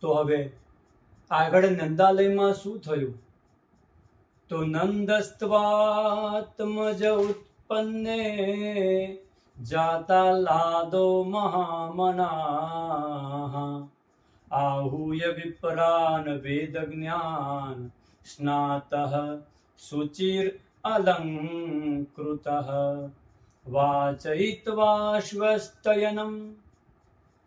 તો હવે આગળ નંદાલયમાં શું થયું? તો નંદસ્ત્વાત્મજ ઉત્પન્ને જાતા લાદો મહામનાઃ आहूय विप्रान् वेद ज्ञान स्नातः शुचिर अलंकृतः वाचयित्वा श्वस्तयनं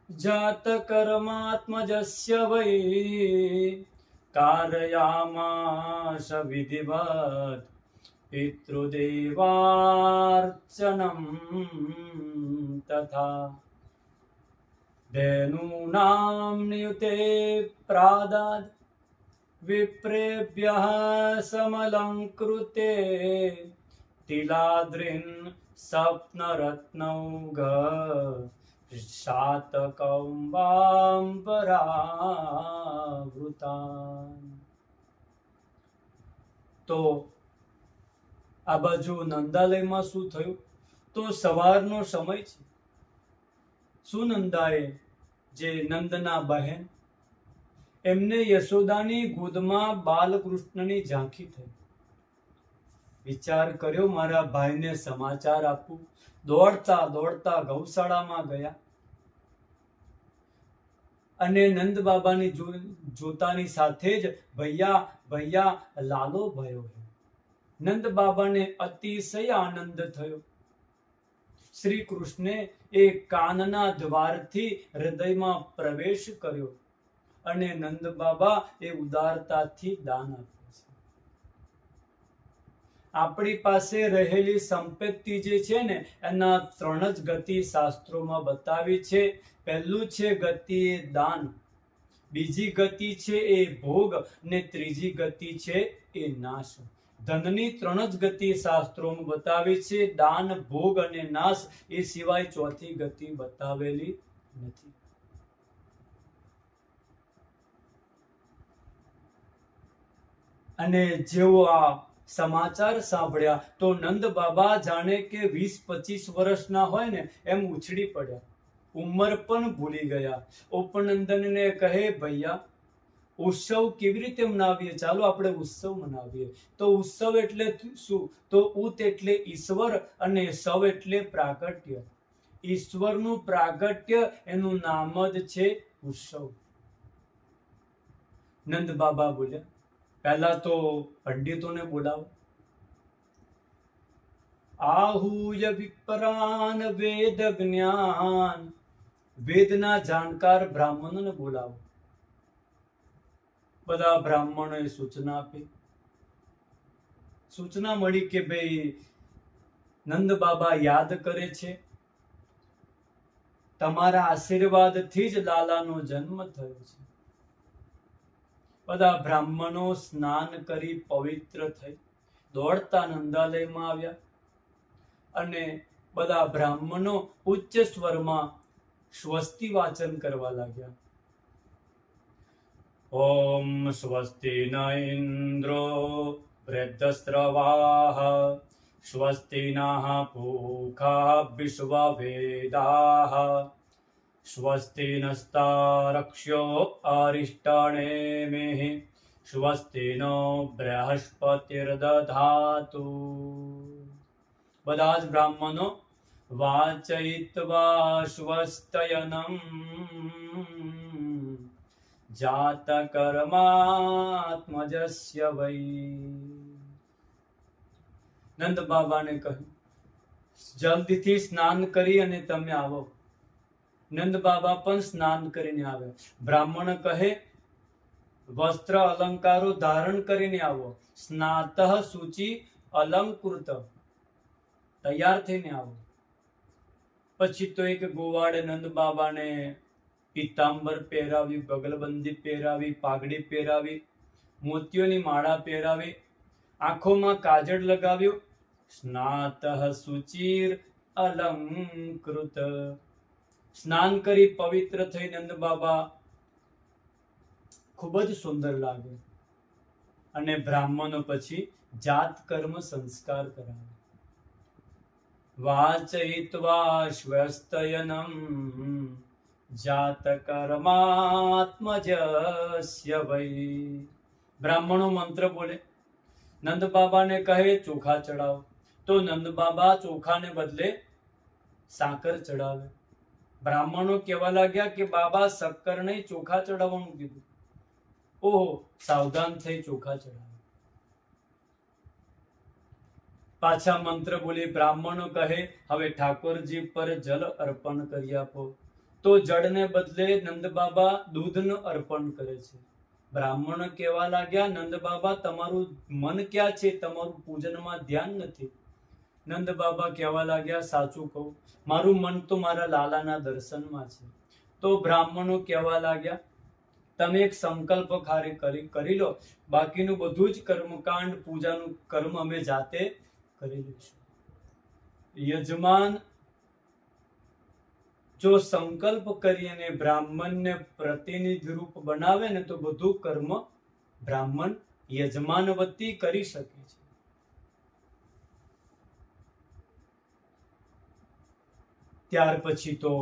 जातकर्मात्मजस्य वै कारयामास विधिवत् पितृदेवार्चनं तथा धेनूनां नियुते प्रादाद् विप्रेभ्यः समलंकृते तिलाद्रिन् सप्नरत्नौघ शातकौम्बाम्बरावृतान्। તો આ બાજુ નંદાલયમાં શું થયું? તો સવારનો સમય છે. સુનંદાએ જે નંદના બહેન એમને યશોદાની ગોદમાં બાલકૃષ્ણની ઝાંખી થઈ. વિચાર કર્યો મારા ભાઈને સમાચાર આપું. દોડતા દોડતા ગૌશાળામાં ગયા અને નંદ બાબાની જોતાની સાથે જ ભૈયા ભૈયા લાલો ભયો. નંદ બાબાને અતિશય આનંદ થયો. શ્રી કૃષ્ણે એ કાનના દ્વારથી હૃદયમાં પ્રવેશ કર્યો અને નંદ બાબા એ ઉદારતાથી દાન આપે છે. આપણી પાસે રહેલી સંપત્તિ જે છે ને એના 3 જ ગતિ શાસ્ત્રોમાં બતાવી છે. પહેલું છે ગતિ એ દાન, બીજી ગતિ છે એ ભોગ ને ત્રીજી ગતિ છે એ નાશ. ધનની 3 જ ગતિ શાસ્ત્રોમાં બતાવી છે. દાન, ભોગ અને નાશ એ સિવાય ચોથી ગતિ બતાવેલી નથી. અને જેવો આ સમાચાર સાંભળ્યા તો નંદ બાબા જાણે કે 20-25 વર્ષના હોય ને એમ ઉછળી પડ્યા. ઉંમર પણ ભૂલી ગયા. ઉપનંદનને કહે ભૈયા ઉત્સવ કેવી રીતે મનાવીએ? ચાલો આપણે ઉત્સવ મનાવીએ. તો ઉત્સવ એટલે શું? તો ઉત એટલે ઈશ્વર અને સવ એટલે પ્રાગટ્ય. ઈશ્વરનું પ્રાગટ્ય એનું નામ જ છે ઉત્સવ. નંદ બાબા બોલ્યા પહેલા તો પંડિતોને બોલાવો. आहूय विप्रान वेद ज्ञान, વેદના જાણકાર બ્રાહ્મણોને બોલાવો. બધા બ્રાહ્મણોએ સૂચના આપી. સૂચના મળી કે ભાઈ નંદ બાબા યાદ કરે છે, તમારા આશીર્વાદથી જ લાલાનો જન્મ થયો છે. બધા બ્રાહ્મણો સ્નાન કરી પવિત્ર થઈ દોડતા નંદાલયમાં આવ્યા અને બધા બ્રાહ્મણો ઉચ્ચ સ્વરમાં સ્વસ્તિ વાચન કરવા લાગ્યા. ઓમ સ્વસ્તિ ન ઇન્દ્રો વૃદ્ધસ્રવાઃ સ્વસ્તિ નઃ પૂષા વિશ્વવેદાઃ સ્વસ્તિ નસ્તારક્ષ્યો અરિષ્ટાનેમિઃ સ્વસ્તિ નો બૃહસ્પતિર્દધાતુ. બધા જ બ્રાહ્મણો વાચયિત્વા સ્વસ્તયનમ જાતકર્માત્મજસ્ય વૈ. નંદ બાબાને કહ્યું જલ્દીથી સ્નાન કરી અને તમે આવો. નંદ બાબા પણ સ્નાન કરીને આવે. બ્રાહ્મણ કહે વસ્ત્ર અલંકારો ધારણ કરીને આવો. સ્નાતઃ શુચિ અલંકૃત, તૈયાર થઈને આવો. પછી તો એક ગોવાળે નંદ બાબાને પીતાંબર પહેરાવી, બગલબંધી પહેરાવી, પાઘડી પહેરાવી, મોતીઓની માળા પહેરાવી, આંખોમાં કાજળ લગાવ્યું. સ્નાતઃ શુચિર અલંકૃત. સ્નાન કરી પવિત્ર થઈ નંદ બાબા ખૂબ જ સુંદર લાગે અને બ્રાહ્મણો પછી જાત કર્મ સંસ્કાર કરાવે. વાચયિત્વા સ્વસ્તયનમ જાત કર્માત્મજસ્ય વૈ. બ્રાહ્મણો મંત્ર બોલે, નંદ બાબાને કહે ચોખા ચડાવો, તો નંદ બાબા ચોખાને બદલે સાકર ચડાવે. બ્રાહ્મણો કહેવા લાગ્યા કે બાબા શક્કર નહીં, ચોખા ચડાવવાનું કીધું. ઓહો, સાવધાન થઈ ચોખા ચડાવે. પાછા મંત્ર બોલી બ્રાહ્મણો કહે હવે ઠાકોરજી પર જલ અર્પણ કરી આપો, તો જળને બદલે નંદ બાબા દૂધનું અર્પણ કરે છે. બ્રાહ્મણો કહેવા લાગ્યા નંદ બાબા તમારું મન ક્યાં છે, તમારું પૂજનમાં ધ્યાન નથી. નંદ બાબા કહેવા લાગ્યા સાચું કહું, મારું મન તો મારા લાલાના દર્શનમાં છે. તો બ્રાહ્મણો કહેવા લાગ્યા તમે એક સંકલ્પ કરી લો, બાકીનું બધું જ કર્મકાંડ પૂજાનું કર્મ અમે જાતે કરી લઈશું. યજમાન જો સંકલ્પ કરીને બ્રાહ્મણને પ્રતિનિધિ રૂપ બનાવે ને તો બધું કર્મ બ્રાહ્મણ યજમાન વતી કરી શકે છે. ત્યાર પછી તો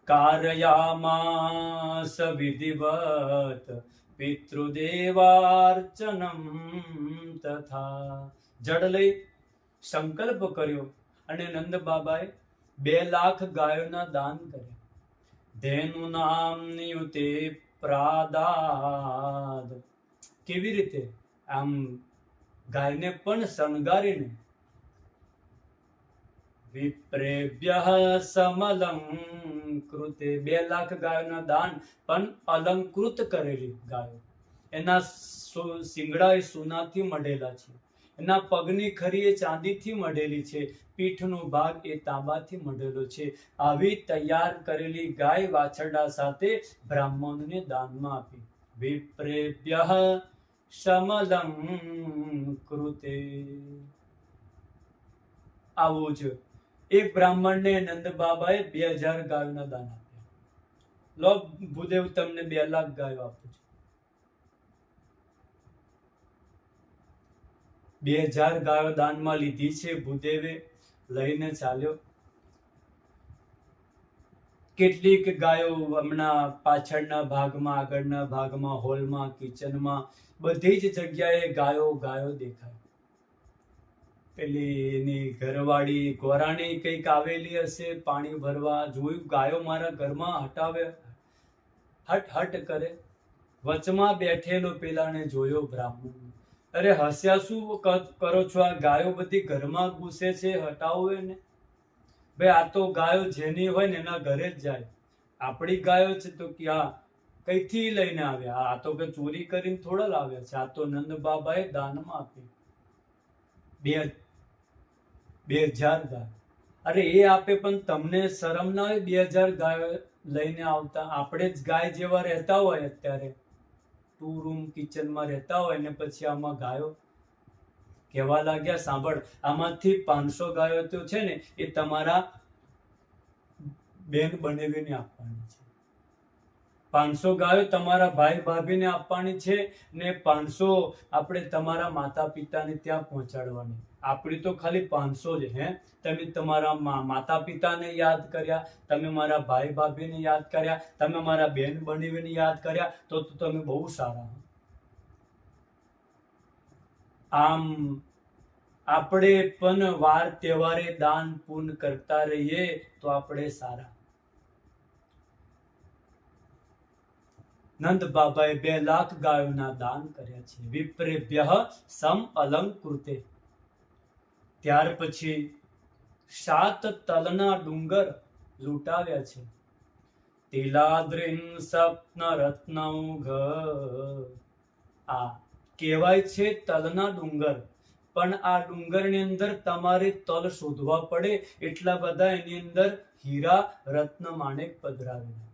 કારયામાસ વિધિવત પિતૃદેવાર્ચનમ તથા. જળ લઈ સંકલ્પ કર્યો અને નંદ બાબાએ 2 લાખ ગાયોના દાન કર્યા. ધેનુ નામ નિયુતે પ્રાદાદ. કેવી રીતે? આમ ગાયને પણ શણગારીને. વિપ્રેભ્યઃ સમલંકૃતે. 2 લાખ ગાયોના દાન પણ અલંકૃત કરેલી ગાયો. એના શિંગડા એ સોનાથી મઢેલા છે, એના પગની ખરી એ ચાંદીથી મઢેલી છે, પીઠનો ભાગ એ તાંબાથી મઢેલો છે. આવી તૈયાર કરેલી ગાય વાછરડા સાથે બ્રાહ્મણને દાનમાં આપી. વિપ્રેભ્યઃ સમલંકૃતે. આવું જ એક બ્રાહ્મણને નંદ બાબાએ 2000 ગાયોના દાન આપ્યા. લો ભૂદેવ, તમને 2 લાખ ગાયો આપું છું. 2000 ગાયો દાનમાં લીધી છે. ભૂદેવે લઈને ચાલ્યો. કેટલીક ગાયો હમણાં પાછળના ભાગમાં, આગળના ભાગમાં, હોલમાં, કિચનમાં, બધી જ જગ્યાએ ગાયો દેખાય. પેલી એની ઘરવાળી ગોરાણી કંઈક આવેલી હશે પાણી ભરવા. જોયું ગાયો મારા ઘરમાં હટ હટ કરે. વચમાં બેઠેલો પેલાને જોયો બ્રાહ્મણ. અરે હસ્યા શું કરો છો? આ ગાયો બધી ઘરમાં ઘૂસે છે, હટાવો એને. ભાઈ આ તો ગાયો જેની હોય ને એના ઘરે જ જાય. આપણી ગાયો છે તો ક્યાં કઈથી લઈને આવ્યા? આ તો કે ચોરી કરીને થોડા લાવ્યા છે. આ તો નંદ બાબાએ દાનમાં આપી. 2000 ગાયો. અરે એ આપે પણ તમને શરમ ના હોય 2000 ગાયો લઈને આવતા? આપણે જ ગાય જેવા રહેતા હોય, અત્યારે 2 રૂમ કિચનમાં રહેતા હોય ને પછી આમાં ગાયો. કહેવા લાગ્યા સાંભળ, આમાંથી 500 ગાયો તો છે ને એ તમારા બેન બનેવીને આપવાની છે. 500 ગાયો તમારા ભાઈ ભાભીને આપવાની છે ને 500 આપણે તમારા માતા પિતાને ત્યાં પહોંચાડવાની. આપણી તો ખાલી 500 જ. તમે તમારા માતા પિતાને યાદ કર્યા, તમે મારા ભાઈ ભાભીને યાદ કર્યા, તમે મારા બેન બનેવીને યાદ કર્યા, તો તમે બહુ સારા. આમ આપણે પણ વાર તહેવારે દાન પુણ્ય કરતા રહીએ તો આપણે સારા. નંદ બાબાએ 2 લાખ ગાયોના દાન કર્યા છે. વિપ્રેભ્યઃ સમ અલંકૃતે. ત્યાર પછી 7 તલના ડુંગર લૂંટાવ્યા છે. તિલાદ્રિન સપ્ન રત્નૌઘ. આ કહેવાય છે તલના ડુંગર, પણ આ ડુંગરની અંદર તમારે તલ શોધવા પડે એટલા બધા એની અંદર હીરા રત્ન માણેક પધરાવેલા,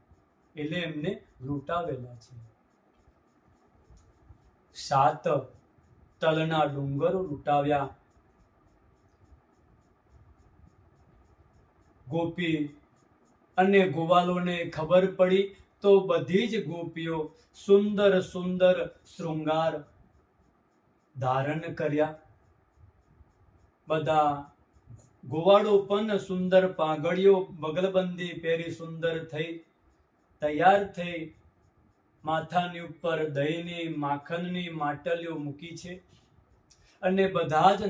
એટલે એમને લૂંટાવેલા છે. 7 તલના ડુંગરો લૂંટાવ્યા. ગોપી અને ગોવાલોને ખબર પડી તો બધી જ ગોપીઓ સુંદર સુંદર શૃંગાર ધારણ કર્યા. બધા ગોવાળો પણ સુંદર પાંગળીઓ બગલબંધી પહેરી સુંદર થઈ તૈયાર થઈ માથાની ઉપર દહીંની માખણની માટલીઓ મૂકી છે અને બધા જ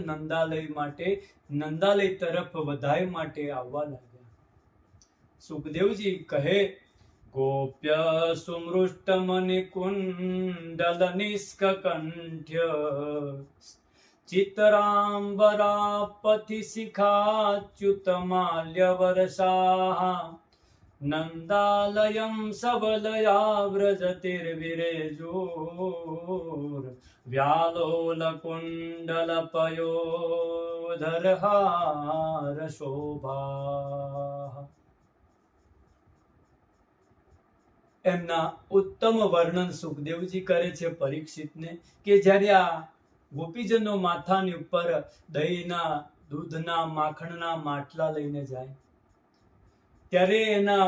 નંદાલય તરફ વધાઈ માટે આવવા લાગ્યા. સુખદેવજી કહે, ગોપ્ય સુમૃષ્ટમનિ કુંડલ નિષ્કંઠ્ય ચિતરાંબરા પથિ શિખાચ્યુત માલ્ય વર્ષા નંદાલયમ સબલયા વ્રજતિર્વિરેજોર વ્યાલોલ કુંડલ પયોધરહાર શોભા. એમના ઉત્તમ વર્ણન સુખદેવજી કરે છે પરીક્ષિતને કે જ્યારે આ ગોપીજનો માથાની ઉપર દહીંના દૂધના માખણના માટલા લઈને જાય ત્યારે એના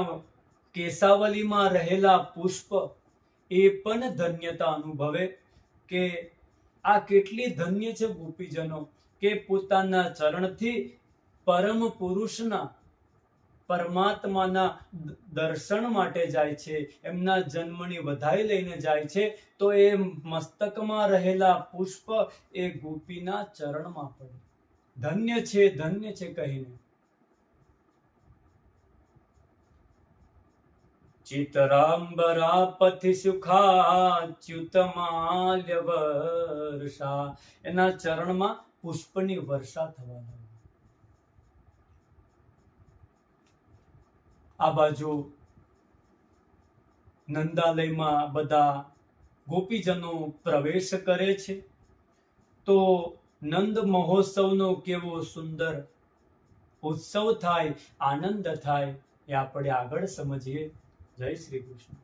કેસાવલીમાં રહેલા પુષ્પ એ પણ ધન્યતા અનુભવે કે આ કેટલી ધન્ય છે ગોપીજનો કે પોતાના ચરણથી પરમ પુરુષના પરમાત્માના દર્શન માટે જાય છે, એમના જન્મની વધાઈ લઈને જાય છે, તો એ મસ્તકમાં રહેલા પુષ્પ એ ગોપીના ચરણમાં પડે. ધન્ય છે કહીને. ચિતરાંબરા પથિ સુખાચ્યુત માલ્ય વર્ષા, એના ચરણમાં પુષ્પની વર્ષા થવા લાગી. આ બાજુ નંદાલયમાં બધા ગોપીજનો પ્રવેશ કરે છે તો નંદ મહોત્સવનો કેવો સુંદર ઉત્સવ થાય, આનંદ થાય એ આપણે આગળ સમજીએ. જય શ્રી કૃષ્ણ.